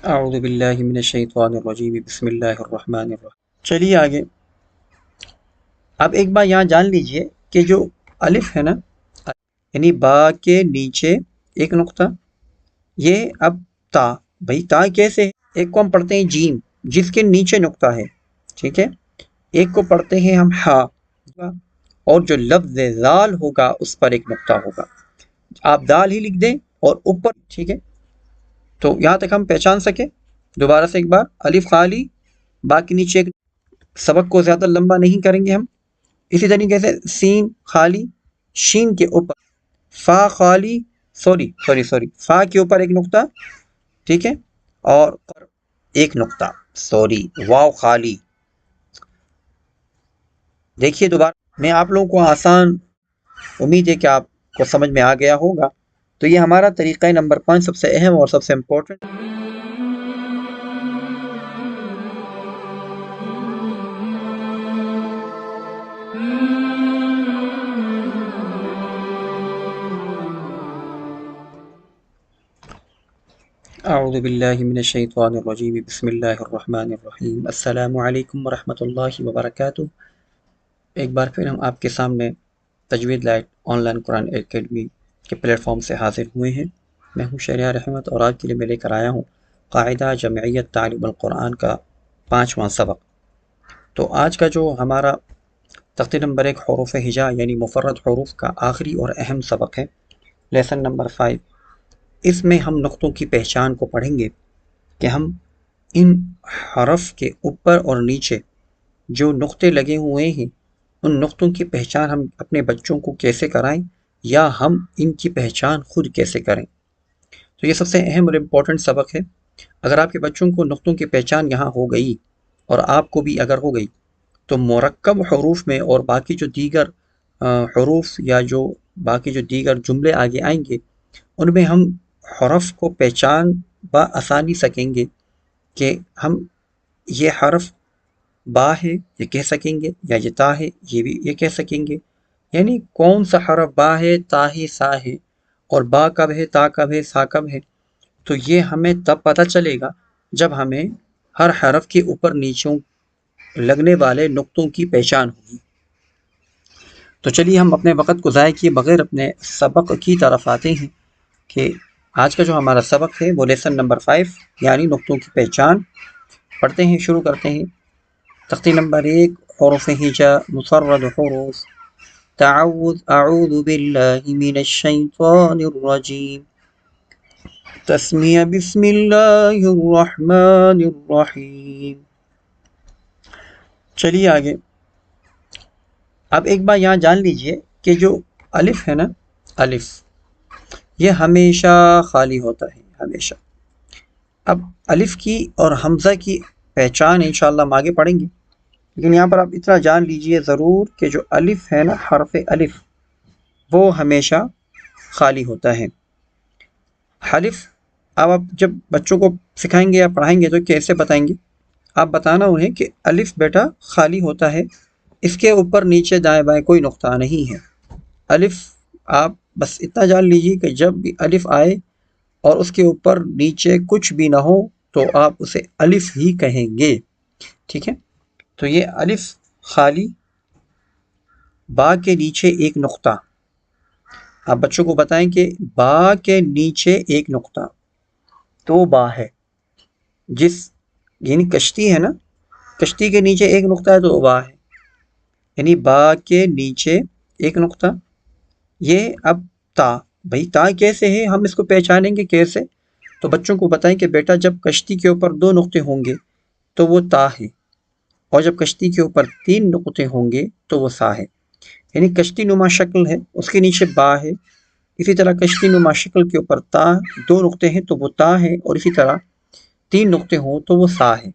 اعوذ باللہ من الشیطان الرجیم بسم اللہ الرحمن الرحیم۔ چلیے آگے۔ اب ایک بار یہاں جان لیجئے کہ جو الف ہے نا، یعنی با کے نیچے ایک نقطہ، یہ اب تا، بھائی تا کیسے ہے؟ ایک کو ہم پڑھتے ہیں جیم جس کے نیچے نقطہ ہے، ٹھیک ہے، ایک کو پڑھتے ہیں ہم ہا، اور جو لفظ ذال ہوگا اس پر ایک نقطہ ہوگا، آپ دال ہی لکھ دیں اور اوپر، ٹھیک ہے، تو یہاں تک ہم پہچان سکے۔ دوبارہ سے ایک بار، الف خالی، با کے نیچے ایک، سبق کو زیادہ لمبا نہیں کریں گے ہم۔ اسی طریقے سے سین خالی، شین کے اوپر، فا خالی، فا کے اوپر ایک نقطہ، ٹھیک ہے، اور ایک نقطہ، واو خالی۔ دیکھیے دوبارہ، میں آپ لوگوں کو آسان، امید ہے کہ آپ کو سمجھ میں آ گیا ہوگا۔ تو یہ ہمارا طریقہ نمبر 5 سب سے اہم اور سب سے امپورٹنٹ۔ اعوذ باللہ من الشیطان الرجیم بسم اللہ الرحمن الرحیم۔ السلام علیکم ورحمۃ اللہ وبرکاتہ۔ ایک بار پھر ہم آپ کے سامنے Tajweed light online Quran academy کے پلیٹ فارم سے حاضر ہوئے ہیں۔ میں ہوں شہریار احمد، اور آج کے لیے میں لے کر آیا ہوں قاعدہ جمعیت تعلیم القرآن کا 5واں سبق۔ تو آج کا جو ہمارا تختی نمبر 1 حروف ہجا یعنی مفرد حروف کا آخری اور اہم سبق ہے، لیسن نمبر 5۔ اس میں ہم نقطوں کی پہچان کو پڑھیں گے کہ ہم ان حرف کے اوپر اور نیچے جو نقطے لگے ہوئے ہیں، ان نقطوں کی پہچان ہم اپنے بچوں کو کیسے کرائیں، یا ہم ان کی پہچان خود کیسے کریں۔ تو یہ سب سے اہم اور امپورٹنٹ سبق ہے۔ اگر آپ کے بچوں کو نقطوں کی پہچان یہاں ہو گئی، اور آپ کو بھی اگر ہو گئی، تو مرکب حروف میں اور باقی جو دیگر حروف یا جو باقی جو دیگر جملے آگے آئیں گے، ان میں ہم حرف کو پہچان بآسانی سکیں گے کہ ہم یہ حرف با ہے یہ کہہ سکیں گے، یا یہ تا ہے یہ بھی یہ کہہ سکیں گے، یعنی کون سا حرف با ہے، تا ہے، سا ہے، اور با کب ہے، تا کب ہے، سا کب ہے۔ تو یہ ہمیں تب پتہ چلے گا جب ہمیں ہر حرف کے اوپر نیچوں لگنے والے نقطوں کی پہچان ہوگی۔ تو چلیے ہم اپنے وقت کو ضائع کیے بغیر اپنے سبق کی طرف آتے ہیں کہ آج کا جو ہمارا سبق ہے وہ لیسن نمبر 5 یعنی نقطوں کی پہچان پڑھتے ہیں، شروع کرتے ہیں۔ تختی نمبر 1 حروف ہجا مفرد حروف۔ تعوذ، اعوذ باللہ من الشیطان الرجیم۔ تسمیہ، بسم اللہ الرحمن الرحیم۔ چلیے آگے۔ اب ایک بار یہاں جان لیجئے کہ جو الف ہے نا، الف یہ ہمیشہ خالی ہوتا ہے، ہمیشہ۔ اب الف کی اور حمزہ کی پہچان انشاءاللہ ہم آگے پڑھیں گے، لیکن یہاں پر آپ اتنا جان لیجئے ضرور کہ جو الف ہے نا، حرف الف، وہ ہمیشہ خالی ہوتا ہے۔ حلف، اب آپ جب بچوں کو سکھائیں گے یا پڑھائیں گے تو کیسے بتائیں گے؟ آپ بتانا انہیں کہ الف بیٹا خالی ہوتا ہے، اس کے اوپر نیچے دائیں بائیں کوئی نقطہ نہیں ہے۔ الف، آپ بس اتنا جان لیجیے کہ جب بھی الف آئے اور اس کے اوپر نیچے کچھ بھی نہ ہو تو آپ اسے الف ہی کہیں گے، ٹھیک ہے؟ تو یہ الف خالی، با کے نیچے ایک نقطہ، آپ بچوں کو بتائیں کہ با کے نیچے ایک نقطہ تو با ہے، جس یعنی کشتی ہے نا، کشتی کے نیچے ایک نقطہ ہے تو با ہے، یعنی با کے نیچے ایک نقطہ۔ یہ اب تا، بھائی تا کیسے ہے، ہم اس کو پہچانیں گے کیسے؟ تو بچوں کو بتائیں کہ بیٹا جب کشتی کے اوپر 2 نقطے ہوں گے تو وہ تا ہے، اور جب کشتی کے اوپر 3 نقطے ہوں گے تو وہ سا ہے، یعنی کشتی نما شکل ہے، اس کے نیچے با ہے، اسی طرح کشتی نما شکل کے اوپر تا 2 نقطے ہیں تو وہ تا ہے، اور اسی طرح 3 نقطے ہوں تو وہ سا ہے۔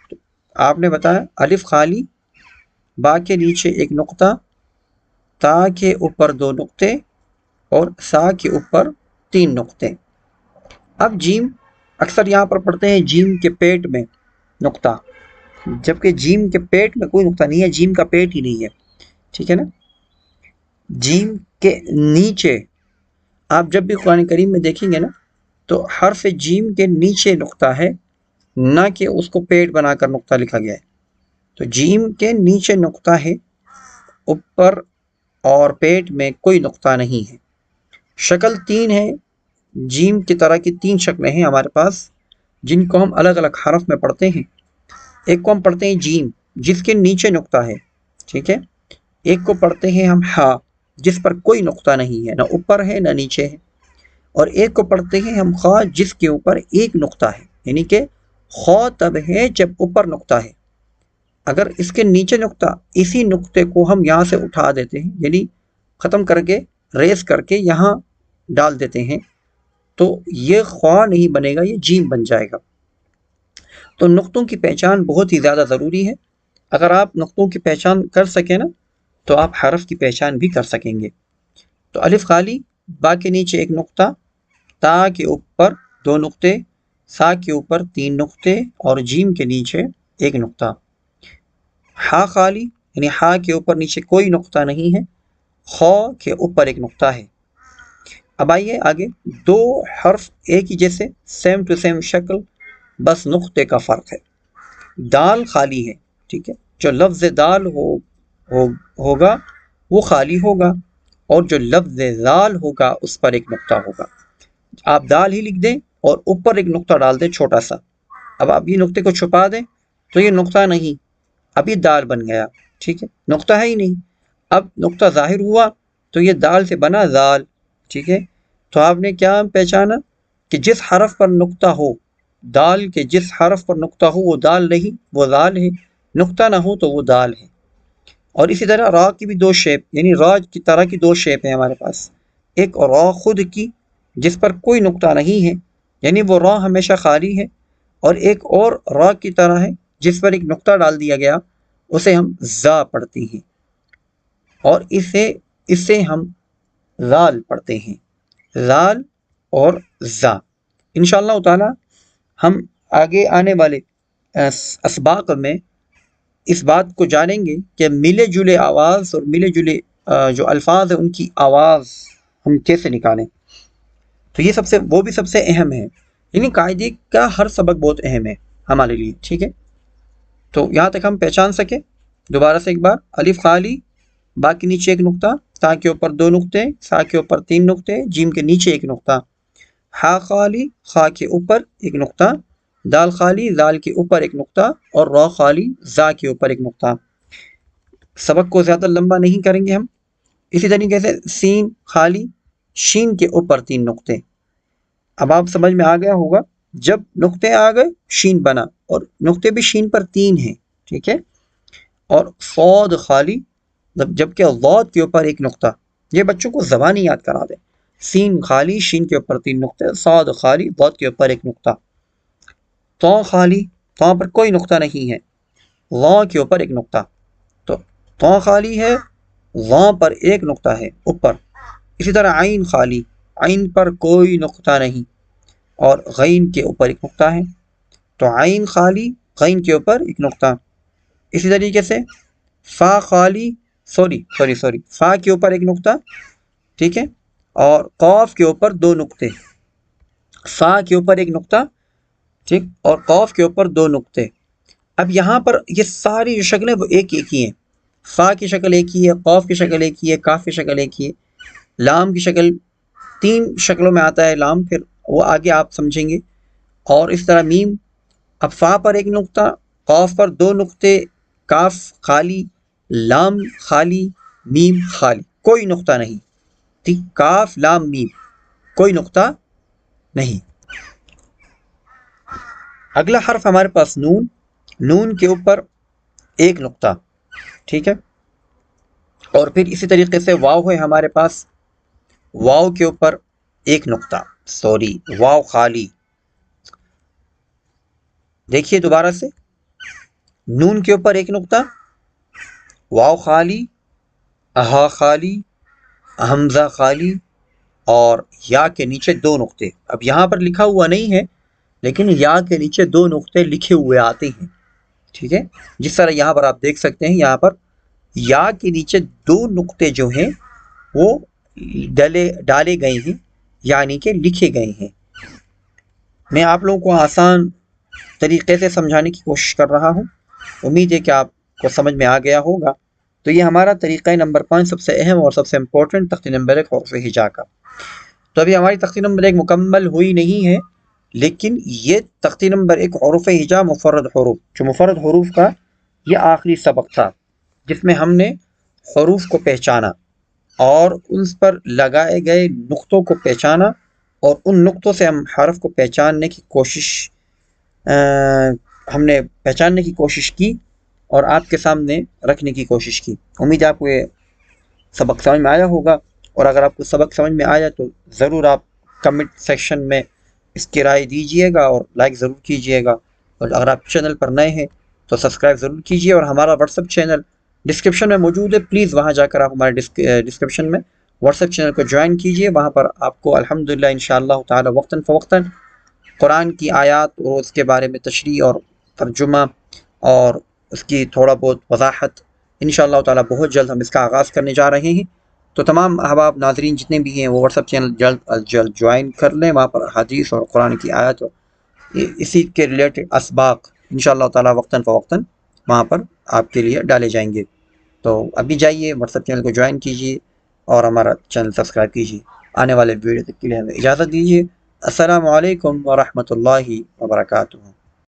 تو آپ نے بتایا الف خالی، با کے نیچے ایک نقطہ، تا کے اوپر 2 نقطے، اور سا کے اوپر 3 نقطے۔ اب جیم، اکثر یہاں پر پڑھتے ہیں جیم کے پیٹ میں نقطہ، جبکہ جیم کے پیٹ میں کوئی نقطہ نہیں ہے، جیم کا پیٹ ہی نہیں ہے، ٹھیک ہے نا؟ جیم کے نیچے آپ جب بھی قرآن کریم میں دیکھیں گے نا تو حرف جیم کے نیچے نقطہ ہے، نہ کہ اس کو پیٹ بنا کر نقطہ لکھا گیا ہے۔ تو جیم کے نیچے نقطہ ہے، اوپر اور پیٹ میں کوئی نقطہ نہیں ہے۔ شکل 3 ہے، جیم کی طرح کی 3 شکلیں ہیں ہمارے پاس، جن کو ہم الگ الگ حرف میں پڑھتے ہیں۔ ایک کو ہم پڑھتے ہیں جیم، جس کے نیچے نقطہ ہے، ٹھیک ہے۔ ایک کو پڑھتے ہیں ہم ہا، جس پر کوئی نقطہ نہیں ہے، نہ اوپر ہے نہ نیچے ہے۔ اور ایک کو پڑھتے ہیں ہم خا، جس کے اوپر ایک نقطہ ہے، یعنی کہ خا تب ہے جب اوپر نقطہ ہے۔ اگر اس کے نیچے نقطہ، اسی نقطے کو ہم یہاں سے اٹھا دیتے ہیں، یعنی ختم کر کے ریز کر کے یہاں ڈال دیتے ہیں، تو یہ خا نہیں بنے گا، یہ جیم بن جائے گا۔ تو نقطوں کی پہچان بہت ہی زیادہ ضروری ہے۔ اگر آپ نقطوں کی پہچان کر سکیں نا، تو آپ حرف کی پہچان بھی کر سکیں گے۔ تو الف خالی، با کے نیچے ایک نقطہ، تا کے اوپر 2 نقطے، سا کے اوپر 3 نقطے اور جیم کے نیچے ایک نقطہ۔ ہا خالی، یعنی ہا کے اوپر نیچے کوئی نقطہ نہیں ہے، خا کے اوپر ایک نقطہ ہے۔ اب آئیے آگے، 2 حرف ایک ہی جیسے، سیم ٹو سیم شکل، بس نقطے کا فرق ہے۔ دال خالی ہے، ٹھیک ہے، جو لفظ دال ہوگا وہ خالی ہوگا، اور جو لفظ ذال ہوگا اس پر ایک نقطہ ہوگا۔ آپ دال ہی لکھ دیں اور اوپر ایک نقطہ ڈال دیں چھوٹا سا، اب آپ یہ نقطے کو چھپا دیں تو یہ نقطہ نہیں، اب یہ دال بن گیا، ٹھیک ہے، نقطہ ہے ہی نہیں۔ اب نقطہ ظاہر ہوا تو یہ دال سے بنا ذال، ٹھیک ہے۔ تو آپ نے کیا پہچانا کہ جس حرف پر نقطہ ہو، دال کے جس حرف پر نقطہ ہو وہ دال نہیں، وہ ذال ہے، نقطہ نہ ہو تو وہ دال ہے۔ اور اسی طرح را کی بھی 2 شیپ، یعنی را کی طرح کی 2 شیپ ہیں ہمارے پاس۔ ایک را خود کی، جس پر کوئی نقطہ نہیں ہے، یعنی وہ را ہمیشہ خالی ہے، اور ایک اور را کی طرح ہے جس پر ایک نقطہ ڈال دیا گیا، اسے ہم زا پڑھتے ہیں، اور اسے ہم ذال پڑھتے ہیں، ذال اور زا۔ انشاءاللہ تعالی ہم آگے آنے والے اسباق میں اس بات کو جانیں گے کہ ملے جلے آواز اور ملے جلے جو الفاظ ہیں ان کی آواز ہم کیسے نکالیں۔ تو یہ وہ بھی سب سے اہم ہے، یعنی قاعدے کا ہر سبق بہت اہم ہے ہمارے لیے، ٹھیک ہے۔ تو یہاں تک ہم پہچان سکے، دوبارہ سے ایک بار، الف خالی، با کے نیچے ایک نقطہ، تا کے اوپر 2 نقطے، سا کے اوپر 3 نقطے، جیم کے نیچے ایک نقطہ، ہا خالی، خا کے اوپر ایک نقطہ، دال خالی، ذال کے اوپر ایک نقطہ، اور را خالی، زا کے اوپر ایک نقطہ۔ سبق کو زیادہ لمبا نہیں کریں گے ہم۔ اسی طریقے سے سین خالی، شین کے اوپر 3 نقطے۔ اب آپ سمجھ میں آ گیا ہوگا، جب نقطے آ گئے شین بنا، اور نقطے بھی شین پر 3 ہیں، ٹھیک ہے۔ اور صاد خالی، جبکہ ضاد کے اوپر ایک نقطہ، یہ بچوں کو زبانی یاد کرا دیں۔ سین خالی، شین کے اوپر 3 نقطے، صاد خالی، ضاد کے اوپر ایک نقطہ۔ طا خالی، طا پر کوئی نقطہ نہیں ہے، ضا کے اوپر ایک نقطہ، تو طا خالی ہے، ضا پر ایک نقطہ ہے اوپر۔ اسی طرح عین خالی، عین پر کوئی نقطہ نہیں، اور غین کے اوپر ایک نقطہ ہے، تو عین خالی، غین کے اوپر ایک نقطہ۔ اسی طریقے سے فا خالی، سوری فا کے اوپر ایک نقطہ، ٹھیک ہے، اور قاف کے اوپر 2 نقطے، فا کے اوپر ایک نقطہ، ٹھیک، اور قاف کے اوپر 2 نقطے۔ اب یہاں پر یہ ساری جو شکلیں وہ ایک ہی ہیں، فا کی شکل ایک ہی ہے، قاف کی شکل ایک ہی ہے، کاف کی شکل ایک ہی ہے، لام کی شکل 3 شکلوں میں آتا ہے لام، پھر وہ آگے آپ سمجھیں گے۔ اور اس طرح میم، اب فا پر ایک نقطہ، قاف پر 2 نقطے، کاف خالی، لام خالی، میم خالی، کوئی نقطہ نہیں، ٹھیک، کاف لام میم، کوئی نقطہ نہیں۔ اگلا حرف ہمارے پاس نون، نون کے اوپر ایک نقطہ، ٹھیک ہے، اور پھر اسی طریقے سے واو ہے ہمارے پاس، واو کے اوپر ایک نقطہ، واو خالی۔ دیکھیے دوبارہ سے، نون کے اوپر ایک نقطہ، واو خالی، اہا خالی، حمزہ خالی، اور یا کے نیچے 2 نقطے۔ اب یہاں پر لکھا ہوا نہیں ہے، لیکن یا کے نیچے 2 نقطے لکھے ہوئے آتے ہیں، ٹھیک ہے، جس طرح یہاں پر آپ دیکھ سکتے ہیں، یہاں پر یا کے نیچے 2 نقطے جو ہیں وہ ڈالے گئے ہیں، یعنی کہ لکھے گئے ہیں۔ میں آپ لوگوں کو آسان طریقے سے سمجھانے کی کوشش کر رہا ہوں، امید ہے کہ آپ کو سمجھ میں آ گیا ہوگا۔ تو یہ ہمارا طریقہ نمبر 5 سب سے اہم اور سب سے امپورٹنٹ تختی نمبر 1 حروف ہجا کا۔ تو ابھی ہماری تختی نمبر 1 مکمل ہوئی نہیں ہے، لیکن یہ تختی نمبر 1 حروف ہجا مفرد حروف، جو مفرد حروف کا یہ آخری سبق تھا، جس میں ہم نے حروف کو پہچانا اور ان پر لگائے گئے نقطوں کو پہچانا، اور ان نقطوں سے ہم حرف کو پہچاننے کی کوشش کی اور آپ کے سامنے رکھنے کی کوشش کی۔ امید ہے آپ کو یہ سبق سمجھ میں آیا ہوگا، اور اگر آپ کو سبق سمجھ میں آیا تو ضرور آپ کمنٹ سیکشن میں اس کی رائے دیجیے گا اور لائک ضرور کیجیے گا، اور اگر آپ چینل پر نئے ہیں تو سبسکرائب ضرور کیجیے، اور ہمارا واٹس ایپ چینل ڈسکرپشن میں موجود ہے، پلیز وہاں جا کر آپ ہمارے ڈسکرپشن میں واٹس ایپ چینل کو جوائن کیجیے۔ وہاں پر آپ کو الحمدللہ انشاءاللہ تعالی وقتاً فوقتاً قرآن کی آیات اور اس کے بارے میں تشریح اور ترجمہ اور اس کی تھوڑا بہت وضاحت انشاءاللہ تعالی بہت جلد ہم اس کا آغاز کرنے جا رہے ہیں۔ تو تمام احباب ناظرین جتنے بھی ہیں وہ واٹس ایپ چینل جلد از جلد جوائن کر لیں، وہاں پر حدیث اور قرآن کی آیات اور اسی کے ریلیٹڈ اسباق انشاءاللہ تعالی وقتاً فوقتاً وہاں پر آپ کے لیے ڈالے جائیں گے۔ تو ابھی جائیے واٹس ایپ چینل کو جوائن کیجیے اور ہمارا چینل سبسکرائب کیجیے۔ آنے والے ویڈیو تک کے لیے ہمیں اجازت دیجیے۔ السلام علیکم ورحمۃ اللہ وبرکاتہ۔